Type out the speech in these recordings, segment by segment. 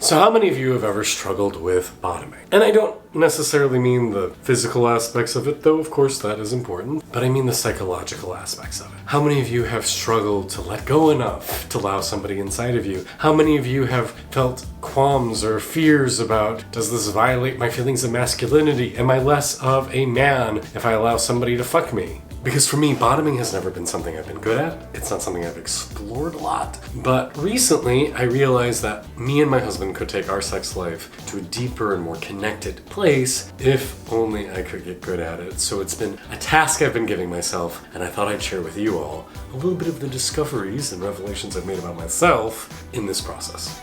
So how many of you have ever struggled with bottoming? And I don't necessarily mean the physical aspects of it, though of course that is important, but I mean the psychological aspects of it. How many of you have struggled to let go enough to allow somebody inside of you? How many of you have felt qualms or fears about, does this violate my feelings of masculinity? Am I less of a man if I allow somebody to fuck me? Because for me, bottoming has never been something I've been good at. It's not something I've explored a lot. But recently, I realized that me and my husband could take our sex life to a deeper and more connected place if only I could get good at it. So it's been a task I've been giving myself, and I thought I'd share with you all a little bit of the discoveries and revelations I've made about myself in this process.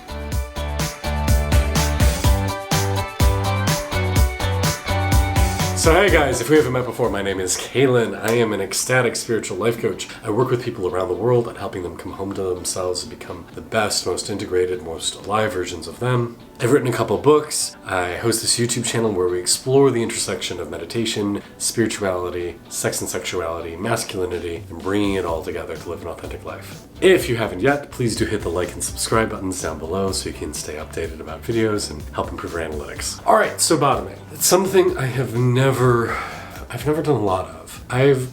So hey guys, if we haven't met before, my name is Kalen. I am an ecstatic spiritual life coach. I work with people around the world on helping them come home to themselves and become the best, most integrated, most alive versions of them. I've written a couple books. I host this YouTube channel where we explore the intersection of meditation, spirituality, sex and sexuality, masculinity, and bringing it all together to live an authentic life. If you haven't yet, please do hit the like and subscribe buttons down below so you can stay updated about videos and help improve your analytics. Alright, so bottoming. It's something I've never done a lot of.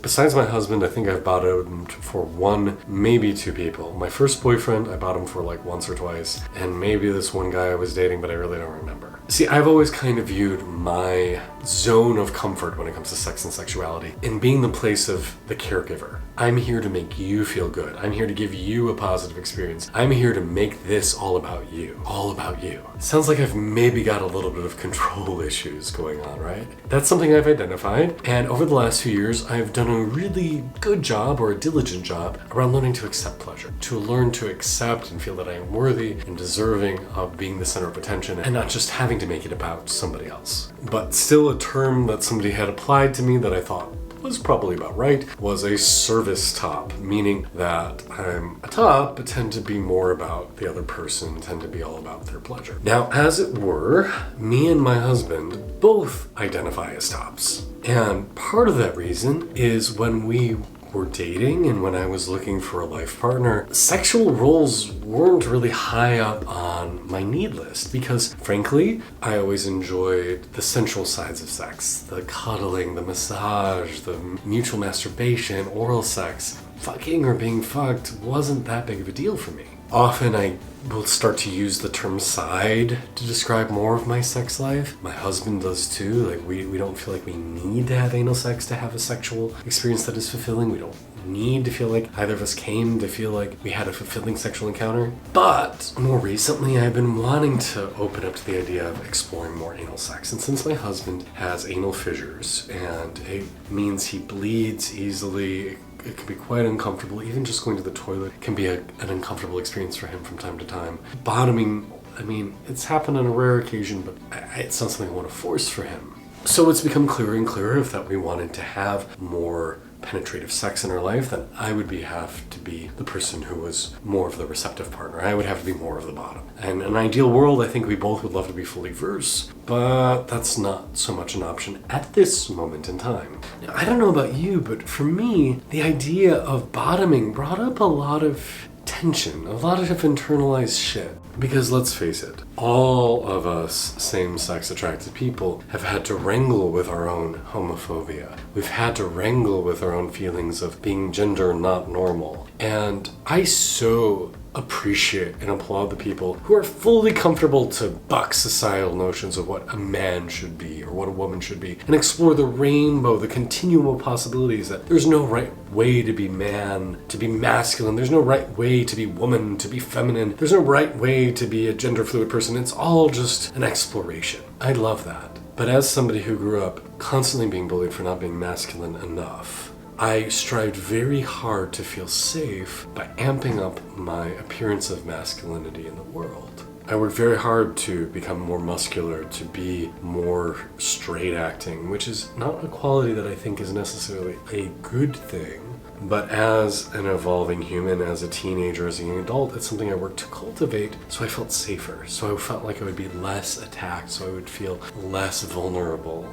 Besides my husband, I think I've bottomed for one, maybe two people. My first boyfriend, I bottomed for like once or twice, and maybe this one guy I was dating, but I really don't remember. See, I've always kind of viewed my zone of comfort when it comes to sex and sexuality in being the place of the caregiver. I'm here to make you feel good. I'm here to give you a positive experience. I'm here to make this all about you. All about you. Sounds like I've maybe got a little bit of control issues going on, right? That's something I've identified, and over the last few years, I've done a really good job, or a diligent job, around learning to accept pleasure. To learn to accept and feel that I am worthy and deserving of being the center of attention and not just having to make it about somebody else. But still, a term that somebody had applied to me that I thought was probably about right was a service top, meaning that I'm a top but tend to be more about the other person, tend to be all about their pleasure. Now, as it were, me and my husband both identify as tops. And part of that reason is when we were dating and when I was looking for a life partner, sexual roles weren't really high up on my need list because, frankly, I always enjoyed the sensual sides of sex. The cuddling, the massage, the mutual masturbation, oral sex. Fucking or being fucked wasn't that big of a deal for me. Often I will start to use the term side to describe more of my sex life. My husband does too. Like we don't feel like we need to have anal sex to have a sexual experience that is fulfilling. We don't need to feel like either of us came to feel like we had a fulfilling sexual encounter. But more recently, I've been wanting to open up to the idea of exploring more anal sex. And since my husband has anal fissures and it means he bleeds easily, it can be quite uncomfortable. Even just going to the toilet can be an uncomfortable experience for him from time to time. Bottoming, I mean, it's happened on a rare occasion, but it's not something I want to force for him. So it's become clearer and clearer if that we wanted to have more penetrative sex in our life, then I would have to be the person who was more of the receptive partner. I would have to be more of the bottom. And in an ideal world, I think we both would love to be fully versed, but that's not so much an option at this moment in time. Now, I don't know about you, but for me, the idea of bottoming brought up a lot of tension, a lot of internalized shit. Because let's face it, all of us same-sex attracted people have had to wrangle with our own homophobia. We've had to wrangle with our own feelings of being gender not normal. And I so appreciate and applaud the people who are fully comfortable to buck societal notions of what a man should be or what a woman should be and explore the rainbow, the continuum of possibilities that there's no right way to be man, to be masculine. There's no right way to be woman, to be feminine. There's no right way to be a gender fluid person. It's all just an exploration. I love that. But as somebody who grew up constantly being bullied for not being masculine enough, I strived very hard to feel safe by amping up my appearance of masculinity in the world. I worked very hard to become more muscular, to be more straight acting, which is not a quality that I think is necessarily a good thing. But as an evolving human, as a teenager, as a young adult, it's something I worked to cultivate so I felt safer, so I felt like I would be less attacked, so I would feel less vulnerable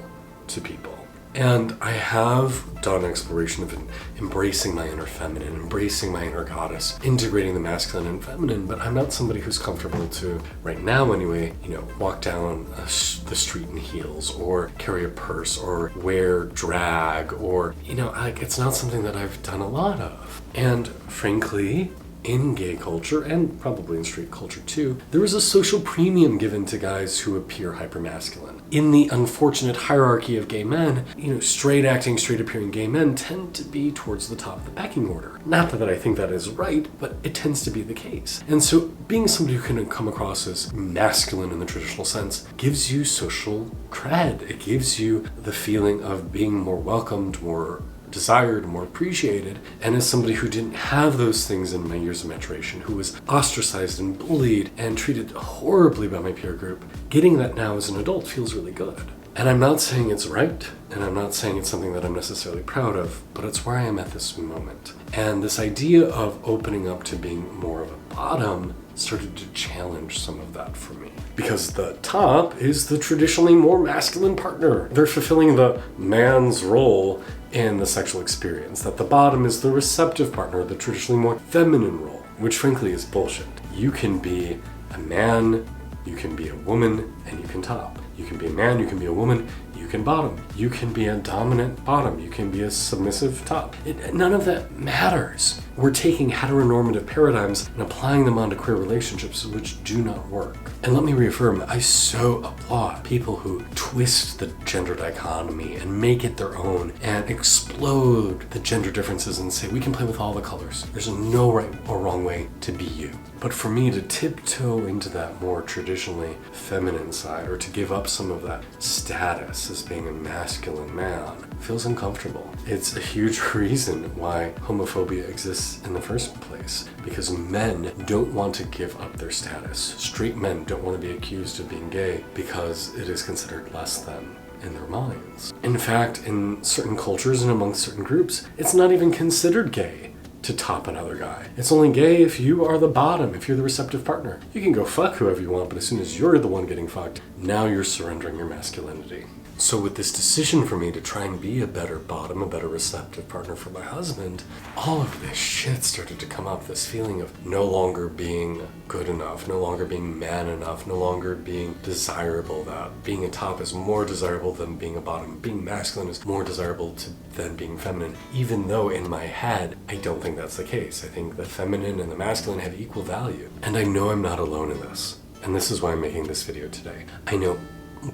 to people. And I have done exploration of embracing my inner feminine, embracing my inner goddess, integrating the masculine and feminine, but I'm not somebody who's comfortable to, right now anyway, walk down the street in heels, or carry a purse, or wear drag, or, it's not something that I've done a lot of. And frankly, in gay culture, and probably in straight culture too, there is a social premium given to guys who appear hypermasculine. In the unfortunate hierarchy of gay men, straight acting, straight appearing gay men tend to be towards the top of the pecking order. Not that I think that is right, but it tends to be the case. And so being somebody who can come across as masculine in the traditional sense gives you social cred. It gives you the feeling of being more welcomed, more desired, more appreciated. And as somebody who didn't have those things in my years of maturation, who was ostracized and bullied and treated horribly by my peer group, getting that now as an adult feels really good. And I'm not saying it's right, and I'm not saying it's something that I'm necessarily proud of, but it's where I am at this moment. And this idea of opening up to being more of a bottom started to challenge some of that for me. Because the top is the traditionally more masculine partner. They're fulfilling the man's role in the sexual experience. That the bottom is the receptive partner, the traditionally more feminine role, which frankly is bullshit. You can be a man, you can be a woman, and you can top. You can be a man, you can be a woman, you can bottom. You can be a dominant bottom, you can be a submissive top. None of that matters. We're taking heteronormative paradigms and applying them onto queer relationships, which do not work. And let me reaffirm, I so applaud people who twist the gender dichotomy and make it their own and explode the gender differences and say, we can play with all the colors. There's no right or wrong way to be you. But for me to tiptoe into that more traditionally feminine side, or to give up some of that status as being a masculine man, feels uncomfortable. It's a huge reason why homophobia exists in the first place, because men don't want to give up their status. Straight men don't want to be accused of being gay because it is considered less than in their minds. In fact, in certain cultures and amongst certain groups, it's not even considered gay to top another guy. It's only gay if you are the bottom, if you're the receptive partner. You can go fuck whoever you want, but as soon as you're the one getting fucked, now you're surrendering your masculinity. So with this decision for me to try and be a better bottom, a better receptive partner for my husband, all of this shit started to come up. This feeling of no longer being good enough, no longer being man enough, no longer being desirable, that being a top is more desirable than being a bottom. Being masculine is more desirable than being feminine, even though in my head, I don't think that's the case. I think the feminine and the masculine have equal value. And I know I'm not alone in this. And this is why I'm making this video today. I know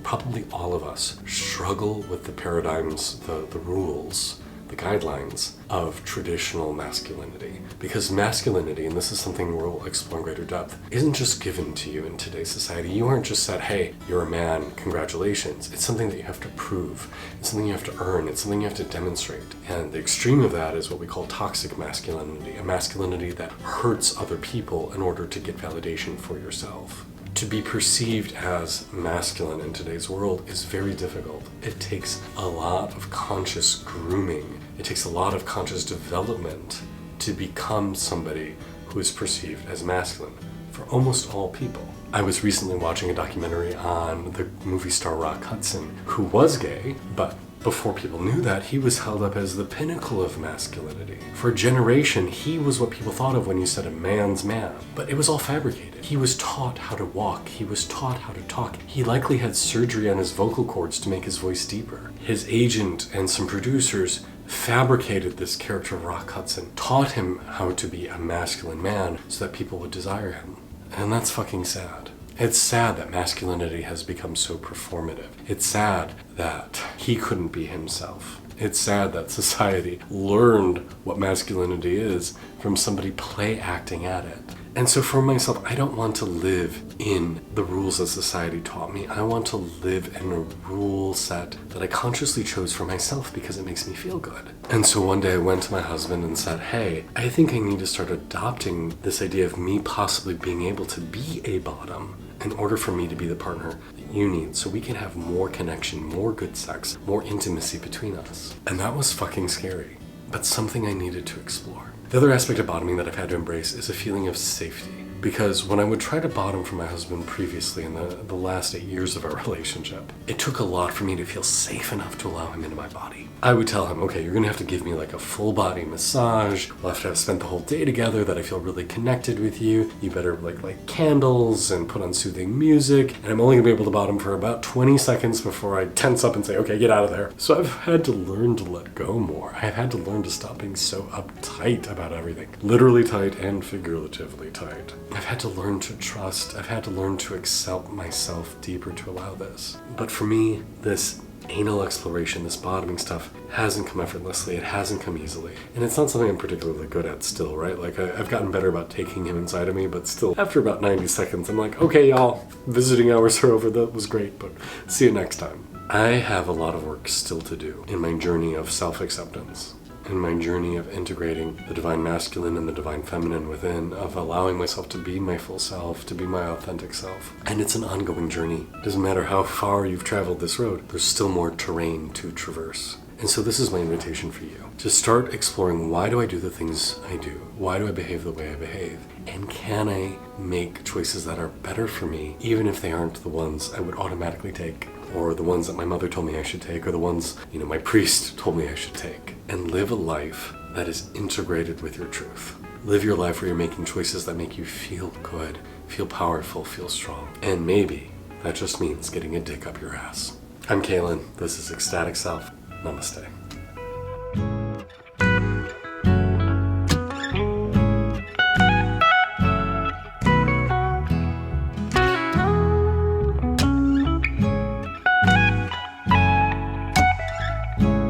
probably all of us struggle with the paradigms, the rules, the guidelines of traditional masculinity. Because masculinity, and this is something we'll explore in greater depth, isn't just given to you in today's society. You aren't just said, hey, you're a man, congratulations. It's something that you have to prove. It's something you have to earn. It's something you have to demonstrate. And the extreme of that is what we call toxic masculinity, a masculinity that hurts other people in order to get validation for yourself. To be perceived as masculine in today's world is very difficult. It takes a lot of conscious grooming. It takes a lot of conscious development to become somebody who is perceived as masculine for almost all people. I was recently watching a documentary on the movie star Rock Hudson, who was gay, but before people knew that, he was held up as the pinnacle of masculinity. For a generation, he was what people thought of when you said a man's man. But it was all fabricated. He was taught how to walk. He was taught how to talk. He likely had surgery on his vocal cords to make his voice deeper. His agent and some producers fabricated this character of Rock Hudson, taught him how to be a masculine man so that people would desire him. And that's fucking sad. It's sad that masculinity has become so performative. It's sad that he couldn't be himself. It's sad that society learned what masculinity is from somebody play acting at it. And so for myself, I don't want to live in the rules that society taught me. I want to live in a rule set that I consciously chose for myself because it makes me feel good. And so one day I went to my husband and said, hey, I think I need to start adopting this idea of me possibly being able to be a bottom in order for me to be the partner that you need, so we can have more connection, more good sex, more intimacy between us. And that was fucking scary, but something I needed to explore. The other aspect of bottoming that I've had to embrace is a feeling of safety. because when I would try to bottom for my husband previously in the last 8 years of our relationship, it took a lot for me to feel safe enough to allow him into my body. I would tell him, okay, you're gonna have to give me like a full body massage. We'll have to have spent the whole day together, that I feel really connected with you. You better light candles and put on soothing music. And I'm only gonna be able to bottom for about 20 seconds before I tense up and say, okay, get out of there. So I've had to learn to let go more. I've had to learn to stop being so uptight about everything. Literally tight and figuratively tight. I've had to learn to trust. I've had to learn to accept myself deeper to allow this. But for me, this anal exploration, this bottoming stuff, hasn't come effortlessly. It hasn't come easily. And it's not something I'm particularly good at still, right? Like, I've gotten better about taking him inside of me, but still, after about 90 seconds, I'm like, okay, y'all, visiting hours are over. That was great, but see you next time. I have a lot of work still to do in my journey of self-acceptance, in my journey of integrating the divine masculine and the divine feminine within, of allowing myself to be my full self, to be my authentic self. And it's an ongoing journey. It doesn't matter how far you've traveled this road, there's still more terrain to traverse. And so this is my invitation for you. To start exploring, why do I do the things I do? Why do I behave the way I behave? And can I make choices that are better for me, even if they aren't the ones I would automatically take, or the ones that my mother told me I should take, or the ones, my priest told me I should take? And live a life that is integrated with your truth. Live your life where you're making choices that make you feel good, feel powerful, feel strong. And maybe that just means getting a dick up your ass. I'm Kalen. This is Ecstatic Self. Namaste.